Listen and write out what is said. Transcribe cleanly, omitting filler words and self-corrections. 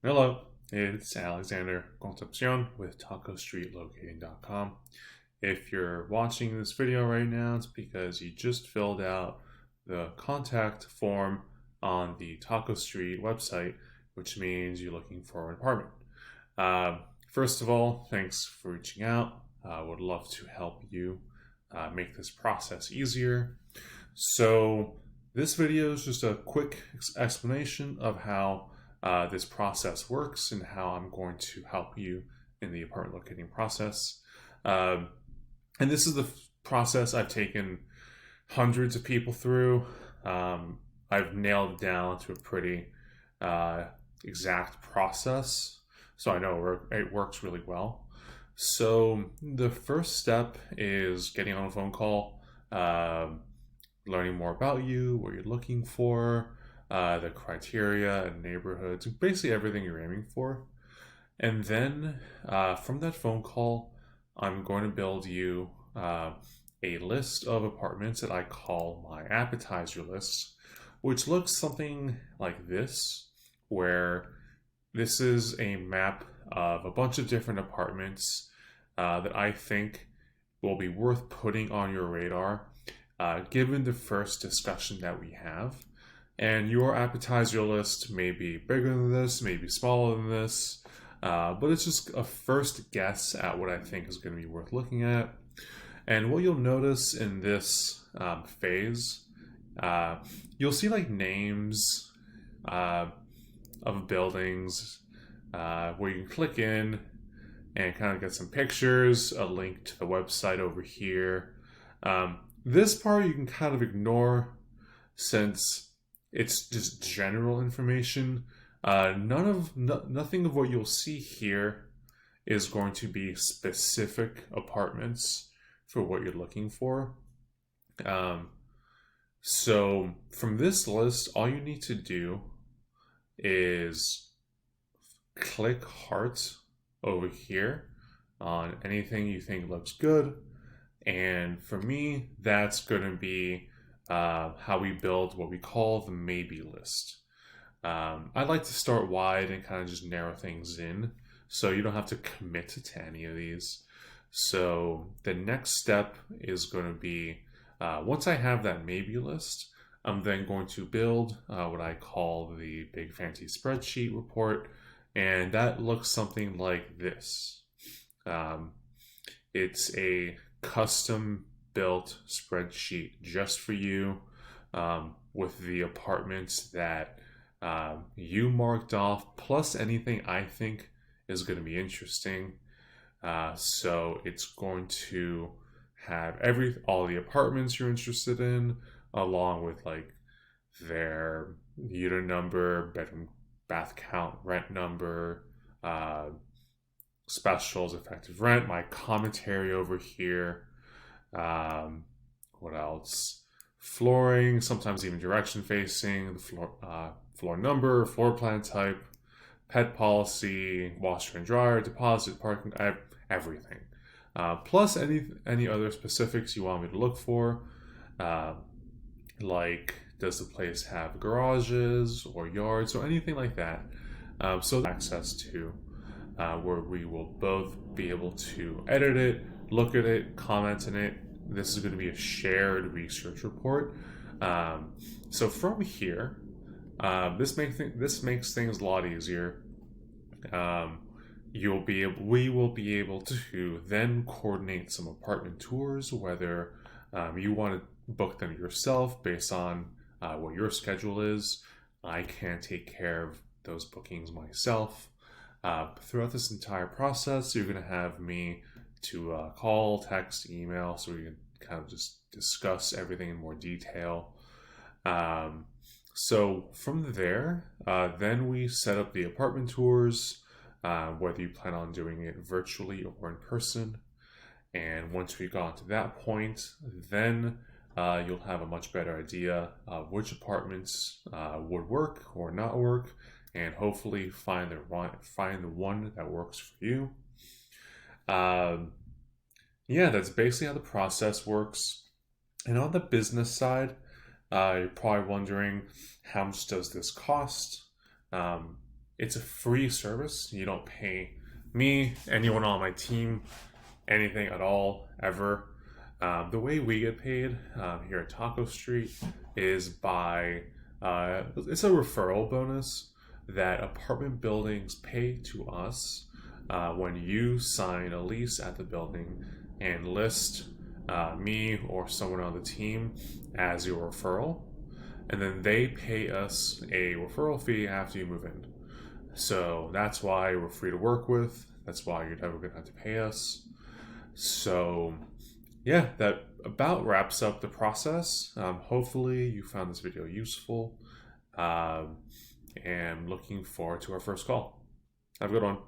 Hello, it's Alexander Concepcion with TacoStreetLocating.com. If you're watching this video right now, it's because you just filled out the contact form on the Taco Street website, which means you're looking for an apartment. First of all, thanks for reaching out. I would love to help you make this process easier. So this video is just a quick explanation of how this process works and how I'm going to help you in the apartment locating process. And this is the process I've taken hundreds of people through. I've nailed it down to a pretty exact process, so I know it works really well. So the first step is getting on a phone call, learning more about you, what you're looking for, the criteria and neighborhoods, basically everything you're aiming for. And then from that phone call, I'm going to build you a list of apartments that I call my appetizer list, which looks something like this, where this is a map of a bunch of different apartments that I think will be worth putting on your radar given the first discussion that we have. And your appetizer list may be bigger than this, maybe smaller than this, but it's just a first guess at what I think is going to be worth looking at. And what you'll notice in this phase, you'll see like names of buildings where you can click in and kind of get some pictures, a link to the website over here. This part you can kind of ignore since it's just general information. Nothing of what you'll see here is going to be specific apartments for what you're looking for. So from this list, all you need to do is click heart over here on anything you think looks good. And for me, that's going to be how we build what we call the maybe list. I like to start wide and kind of just narrow things in so you don't have to commit to any of these. So the next step is going to be, once I have that maybe list, I'm then going to build what I call the big fancy spreadsheet report. And that looks something like this. It's a custom built spreadsheet just for you with the apartments that you marked off, plus anything I think is going to be interesting. So it's going to have all the apartments you're interested in, along with like their unit number, bedroom, bath count, rent number, specials, effective rent, my commentary over here. What else? Flooring, sometimes even direction facing, the floor number, floor plan type, pet policy, washer and dryer, deposit, parking, everything. Plus any other specifics you want me to look for, like does the place have garages or yards or anything like that. So access to where we will both be able to edit it, look at it, comment on it. This is going to be a shared research report. So from here, this makes things a lot easier. We will be able to then coordinate some apartment tours, whether you want to book them yourself based on what your schedule is. I can take care of those bookings myself. Throughout this entire process, you're going to have me to call, text, email, so we can kind of just discuss everything in more detail. So from there, then we set up the apartment tours, whether you plan on doing it virtually or in person. And once we got to that point, then you'll have a much better idea of which apartments would work or not work, and hopefully find the one that works for you. Yeah, that's basically how the process works. And on the business side, you're probably wondering, how much does this cost? It's a free service. You don't pay me, anyone on my team, anything at all, ever. The way we get paid here at Taco Street is by it's a referral bonus that apartment buildings pay to us when you sign a lease at the building and list me or someone on the team as your referral, and then they pay us a referral fee after you move in. So that's why we're free to work with. That's why you're never going to have to pay us. So, yeah, that about wraps up the process. Hopefully, you found this video useful. Um, and looking forward to our first call. Have a good one.